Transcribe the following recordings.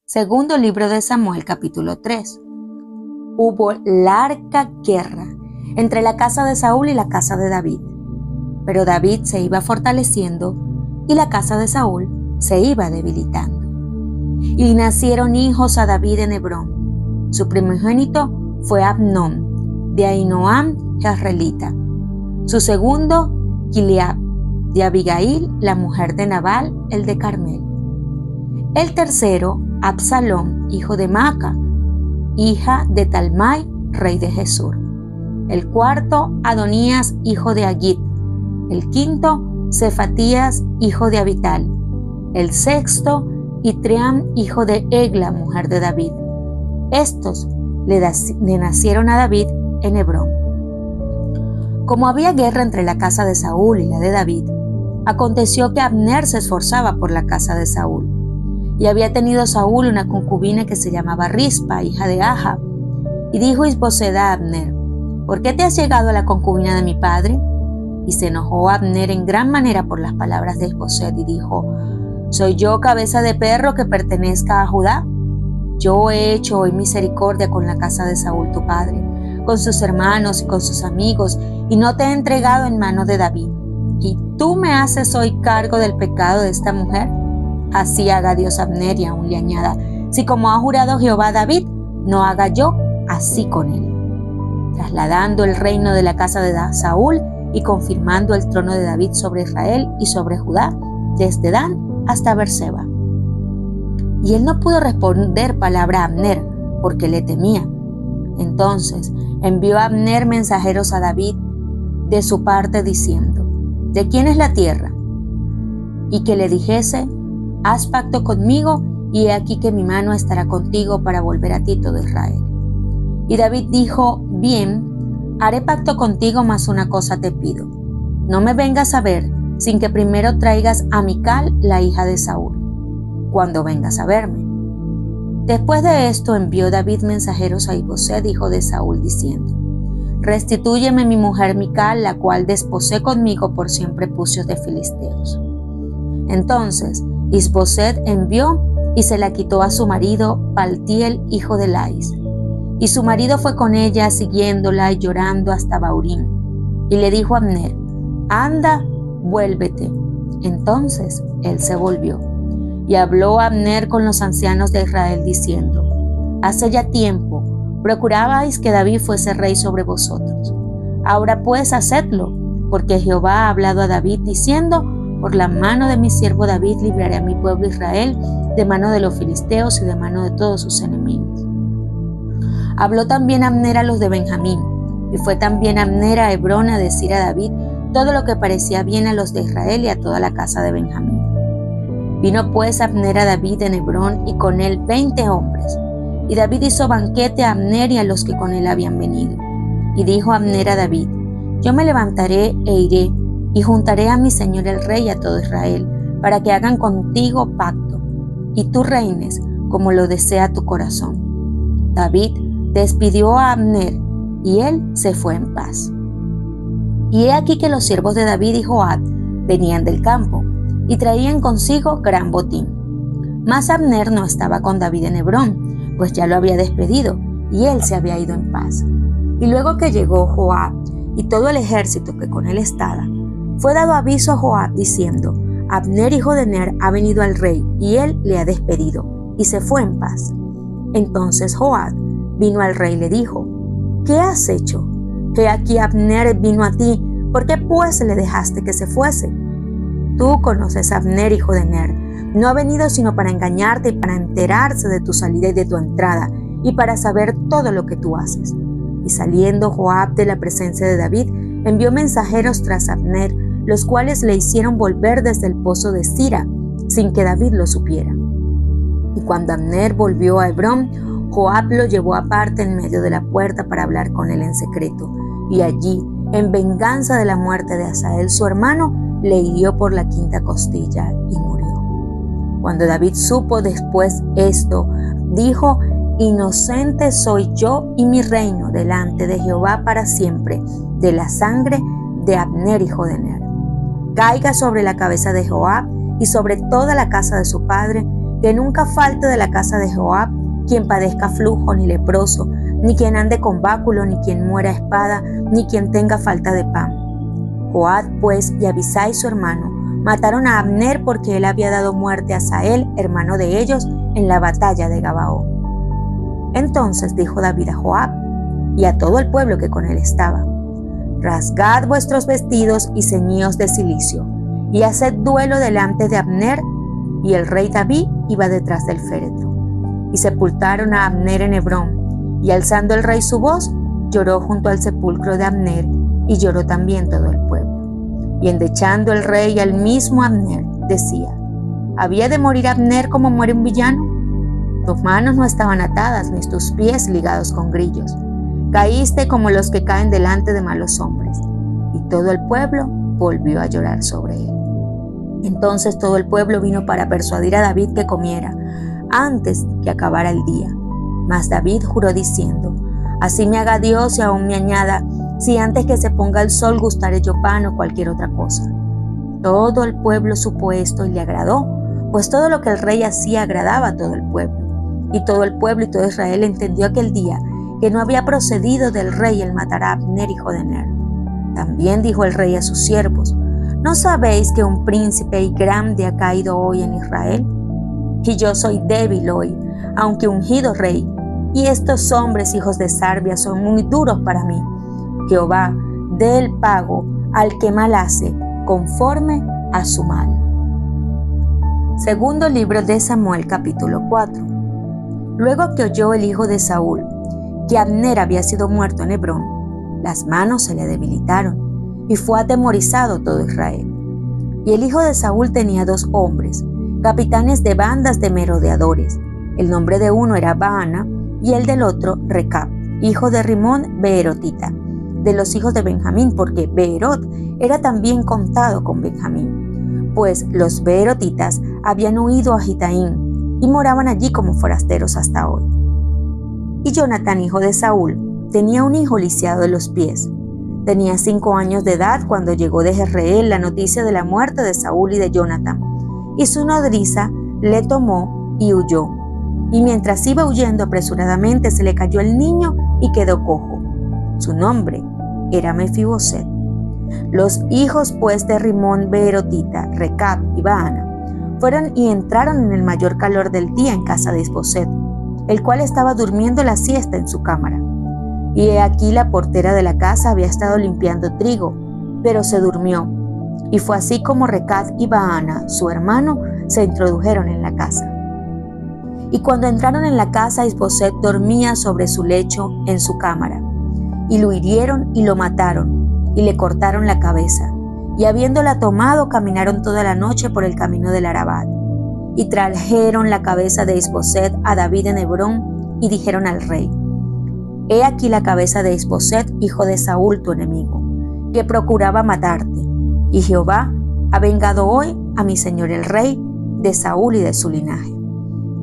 Segundo libro de Samuel, capítulo 3. Hubo larga guerra entre la casa de Saúl y la casa de David. Pero David se iba fortaleciendo y la casa de Saúl se iba debilitando. Y nacieron hijos a David en Hebrón. Su primogénito fue Amnón, de Ahinoam jezreelita. Su segundo, Gilead, de Abigail, la mujer de Nabal, el de Carmel. El tercero, Absalom, hijo de Maaca, hija de Talmai, rey de Gesur. El cuarto, Adonías, hijo de Haggit. El quinto, Cefatías, hijo de Abital. El sexto, Itream, hijo de Egla, mujer de David. Estos le nacieron a David en Hebrón. Como había guerra entre la casa de Saúl y la de David, aconteció que Abner se esforzaba por la casa de Saúl. Y había tenido Saúl una concubina que se llamaba Rispa, hija de Ahab. Y dijo Isboseth a Abner: ¿por qué te has llegado a la concubina de mi padre? Y se enojó Abner en gran manera por las palabras de Isboseth y dijo: ¿soy yo cabeza de perro que pertenezca a Judá? Yo he hecho hoy misericordia con la casa de Saúl tu padre, con sus hermanos y con sus amigos, y no te he entregado en manos de David. ¿Y tú me haces hoy cargo del pecado de esta mujer? Así haga Dios Abner, y aún le añada: si como ha jurado Jehová a David, no haga yo así con él. Trasladando el reino de la casa de Saúl y confirmando el trono de David sobre Israel y sobre Judá, desde Dan hasta Berseba. Y él no pudo responder palabra a Abner, porque le temía. Entonces envió a Abner mensajeros a David de su parte, diciendo: ¿de quién es la tierra? Y que le dijese: haz pacto conmigo, y he aquí que mi mano estará contigo para volver a ti todo Israel. Y David dijo: bien, haré pacto contigo, mas una cosa te pido: no me vengas a ver sin que primero traigas a Mical, la hija de Saúl, cuando vengas a verme. Después de esto envió David mensajeros a Isboseth, hijo de Saúl, diciendo: restitúyeme mi mujer Mical, la cual desposé conmigo por 100 prepucios de filisteos. Entonces Isboseth envió y se la quitó a su marido Paltiel, hijo de Lais. Y su marido fue con ella, siguiéndola y llorando hasta Baurín. Y le dijo a Abner: anda, vuélvete. Entonces él se volvió. Y habló Abner con los ancianos de Israel, diciendo: hace ya tiempo procurabais que David fuese rey sobre vosotros. Ahora pues hacedlo, porque Jehová ha hablado a David, diciendo: por la mano de mi siervo David libraré a mi pueblo Israel de mano de los filisteos y de mano de todos sus enemigos. Habló también Abner a los de Benjamín, y fue también Abner a Hebrón a decir a David todo lo que parecía bien a los de Israel y a toda la casa de Benjamín. Vino pues Abner a David en Hebrón, y con él 20 hombres. Y David hizo banquete a Abner y a los que con él habían venido. Y dijo Abner a David: yo me levantaré e iré, y juntaré a mi señor el rey y a todo Israel, para que hagan contigo pacto, y tú reines como lo desea tu corazón. David despidió a Abner, y él se fue en paz. Y he aquí que los siervos de David y Joab venían del campo, y traían consigo gran botín. Mas Abner no estaba con David en Hebrón, pues ya lo había despedido, y él se había ido en paz. Y luego que llegó Joab y todo el ejército que con él estaba, fue dado aviso a Joab, diciendo: Abner, hijo de Ner, ha venido al rey, y él le ha despedido, y se fue en paz. Entonces Joab vino al rey y le dijo: ¿qué has hecho? He aquí Abner vino a ti, ¿por qué pues le dejaste que se fuese? Tú conoces a Abner, hijo de Ner. No ha venido sino para engañarte y para enterarse de tu salida y de tu entrada, y para saber todo lo que tú haces. Y saliendo Joab de la presencia de David, envió mensajeros tras Abner, los cuales le hicieron volver desde el pozo de Sira, sin que David lo supiera. Y cuando Abner volvió a Hebrón, Joab lo llevó aparte en medio de la puerta para hablar con él en secreto. Y allí, en venganza de la muerte de Asael su hermano, le hirió por la 5ª costilla y murió. Cuando David supo después esto, dijo: inocente soy yo y mi reino delante de Jehová para siempre, de la sangre de Abner, hijo de Ner. Caiga sobre la cabeza de Joab y sobre toda la casa de su padre, que nunca falte de la casa de Joab quien padezca flujo ni leproso, ni quien ande con báculo, ni quien muera a espada, ni quien tenga falta de pan. Joab pues y Abisai su hermano mataron a Abner porque él había dado muerte a Asael, hermano de ellos, en la batalla de Gabaón. Entonces dijo David a Joab y a todo el pueblo que con él estaba: rasgad vuestros vestidos y ceñíos de cilicio, y haced duelo delante de Abner. Y el rey David iba detrás del féretro. Y sepultaron a Abner en Hebrón, y alzando el rey su voz, lloró junto al sepulcro de Abner, y lloró también todo el pueblo. Y endechando el rey al mismo Abner, decía: ¿había de morir Abner como muere un villano? Tus manos no estaban atadas, ni tus pies ligados con grillos. Caíste como los que caen delante de malos hombres. Y todo el pueblo volvió a llorar sobre él. Entonces todo el pueblo vino para persuadir a David que comiera, antes que acabara el día. Mas David juró diciendo: así me haga Dios y aún me añada, si antes que se ponga el sol gustaré yo pan o cualquier otra cosa. Todo el pueblo supo esto y le agradó, pues todo lo que el rey hacía agradaba a todo el pueblo. Y todo el pueblo y todo Israel entendió aquel día que no había procedido del rey el matar a Abner hijo de Ner. También dijo el rey a sus siervos: ¿no sabéis que un príncipe y grande ha caído hoy en Israel? Y yo soy débil hoy, aunque ungido rey, y estos hombres hijos de Sarbia son muy duros para mí. Jehová dé el pago al que mal hace, conforme a su mal. Segundo libro de Samuel, capítulo 4. Luego que oyó el hijo de Saúl que Abner había sido muerto en Hebrón, las manos se le debilitaron, y fue atemorizado todo Israel. Y el hijo de Saúl tenía 2 hombres, capitanes de bandas de merodeadores. El nombre de uno era Baana, y el del otro Recab, hijo de Rimón beerotita, de los hijos de Benjamín, porque Beerot era también contado con Benjamín, pues los beerotitas habían huido a Gitaim y moraban allí como forasteros hasta hoy. Y Jonatán, hijo de Saúl, tenía un hijo lisiado de los pies. Tenía 5 años de edad cuando llegó de Jezreel la noticia de la muerte de Saúl y de Jonatán, y su nodriza le tomó y huyó. Y mientras iba huyendo apresuradamente se le cayó el niño y quedó cojo. Su nombre era Mefiboset. Los hijos pues de Rimón beerotita, Recab y Baana, fueron y entraron en el mayor calor del día en casa de Isboset, el cual estaba durmiendo la siesta en su cámara. Y he aquí la portera de la casa había estado limpiando trigo, pero se durmió. Y fue así como Recab y Baana, su hermano, se introdujeron en la casa. Y cuando entraron en la casa, Isboset dormía sobre su lecho en su cámara. Y lo hirieron y lo mataron, y le cortaron la cabeza. Y habiéndola tomado, caminaron toda la noche por el camino del Arabá. Y trajeron la cabeza de Isboset a David en Hebrón, y dijeron al rey: he aquí la cabeza de Isboset, hijo de Saúl, tu enemigo, que procuraba matarte. Y Jehová ha vengado hoy a mi señor el rey de Saúl y de su linaje.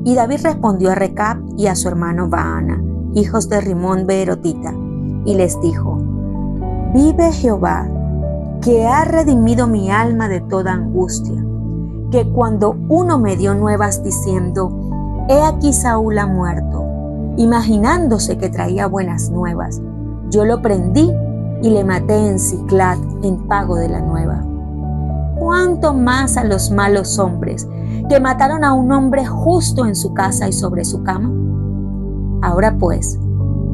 Y David respondió a Recab y a su hermano Baana, hijos de Rimón beerotita, y les dijo: vive Jehová, que ha redimido mi alma de toda angustia, que cuando uno me dio nuevas diciendo: he aquí Saúl ha muerto, imaginándose que traía buenas nuevas, yo lo prendí y le maté en Siclag en pago de la nueva. ¿Cuánto más a los malos hombres que mataron a un hombre justo en su casa y sobre su cama? Ahora pues,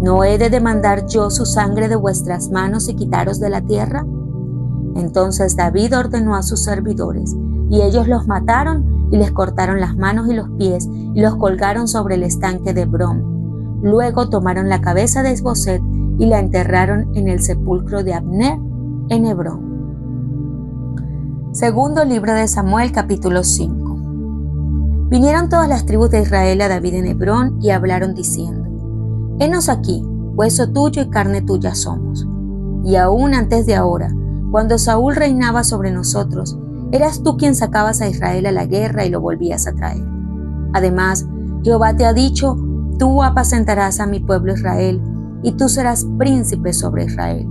¿no he de demandar yo su sangre de vuestras manos y quitaros de la tierra? Entonces David ordenó a sus servidores, y ellos los mataron y les cortaron las manos y los pies y los colgaron sobre el estanque de Hebrón. Luego tomaron la cabeza de Isboset y la enterraron en el sepulcro de Abner en Hebrón. Segundo libro de Samuel, capítulo 5. Vinieron todas las tribus de Israel a David en Hebrón y hablaron diciendo: henos aquí, hueso tuyo y carne tuya somos. Y aún antes de ahora, cuando Saúl reinaba sobre nosotros, eras tú quien sacabas a Israel a la guerra y lo volvías a traer. Además, Jehová te ha dicho: tú apacentarás a mi pueblo Israel, y tú serás príncipe sobre Israel.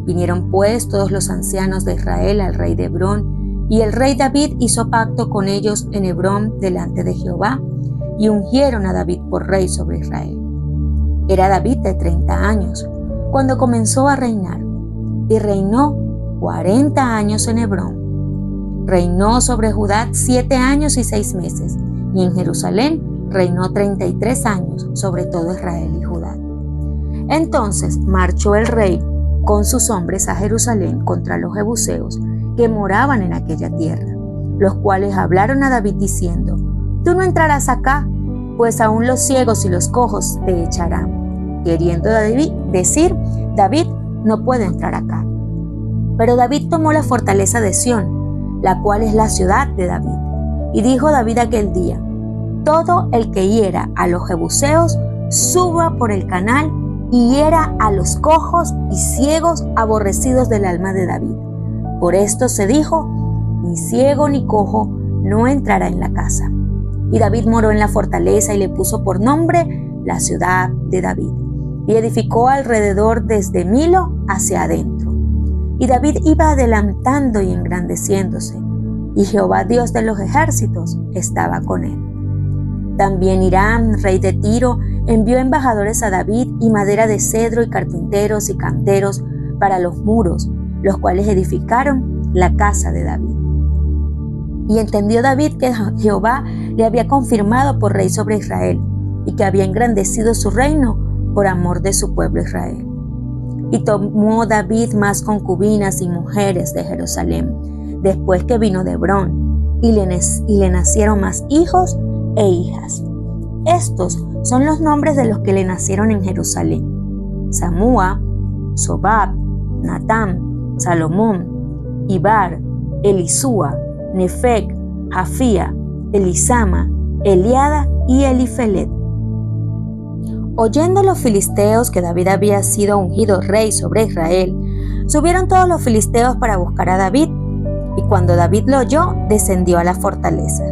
Vinieron pues todos los ancianos de Israel al rey de Hebrón, Y el rey David hizo pacto con ellos en Hebrón delante de Jehová, y ungieron a David por rey sobre Israel. Era David de 30 años cuando comenzó a reinar, y reinó 40 años en Hebrón. Reinó sobre Judá 7 años y 6 meses, y en Jerusalén reinó 33 años sobre todo Israel y Judá. Entonces marchó el rey con sus hombres a Jerusalén contra los jebuseos que moraban en aquella tierra, los cuales hablaron a David diciendo: Tú no entrarás acá, pues aún los ciegos y los cojos te echarán. Queriendo decir, David no puede entrar acá. Pero David tomó la fortaleza de Sión, la cual es la ciudad de David. Y dijo David aquel día: Todo el que hiera a los jebuseos suba por el canal y hiera a los cojos y ciegos aborrecidos del alma de David. Por esto se dijo: Ni ciego ni cojo no entrará en la casa. Y David moró en la fortaleza y le puso por nombre la ciudad de David. Y edificó alrededor desde Milo hacia adentro. Y David iba adelantando y engrandeciéndose, y Jehová Dios de los ejércitos estaba con él. También Hiram, rey de Tiro, envió embajadores a David y madera de cedro y carpinteros y canteros para los muros, los cuales edificaron la casa de David. Y entendió David que Jehová le había confirmado por rey sobre Israel y que había engrandecido su reino por amor de su pueblo Israel. Y tomó David más concubinas y mujeres de Jerusalén, después que vino de Hebrón, y le nacieron más hijos e hijas. Estos son los nombres de los que le nacieron en Jerusalén: Samúa, Sobab, Natán, Salomón, Ibar, Elisúa, Nefeg, Jafía, Elisama, Eliada y Elifelet. Oyendo los filisteos que David había sido ungido rey sobre Israel, subieron todos los filisteos para buscar a David, y cuando David lo oyó, descendió a la fortaleza.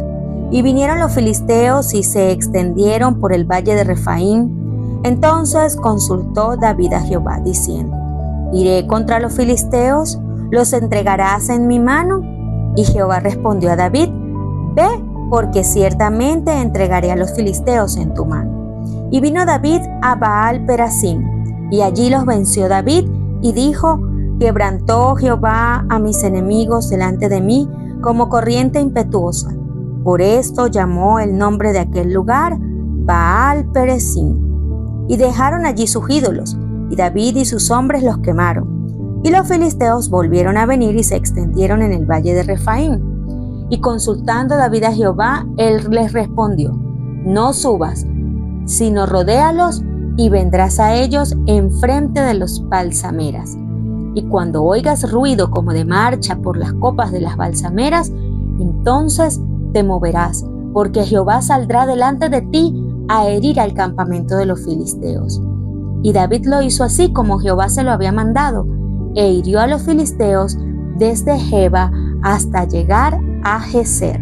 Y vinieron los filisteos y se extendieron por el valle de Refaim. Entonces consultó David a Jehová, diciendo: ¿Iré contra los filisteos? ¿Los entregarás en mi mano? Y Jehová respondió a David: Ve, porque ciertamente entregaré a los filisteos en tu mano. Y vino David a Baal Perasim, y allí los venció David, y dijo: Quebrantó Jehová a mis enemigos delante de mí como corriente impetuosa. Por esto llamó el nombre de aquel lugar Baal Perasim. Y dejaron allí sus ídolos, y David y sus hombres los quemaron. Y los filisteos volvieron a venir y se extendieron en el valle de Refaim. Y consultando David a Jehová, él les respondió: No subas, sino rodéalos, y vendrás a ellos enfrente de los balsameras. Y cuando oigas ruido como de marcha por las copas de las balsameras, entonces te moverás, porque Jehová saldrá delante de ti a herir al campamento de los filisteos. Y David lo hizo así como Jehová se lo había mandado, e hirió a los filisteos desde Geba hasta llegar a Geser.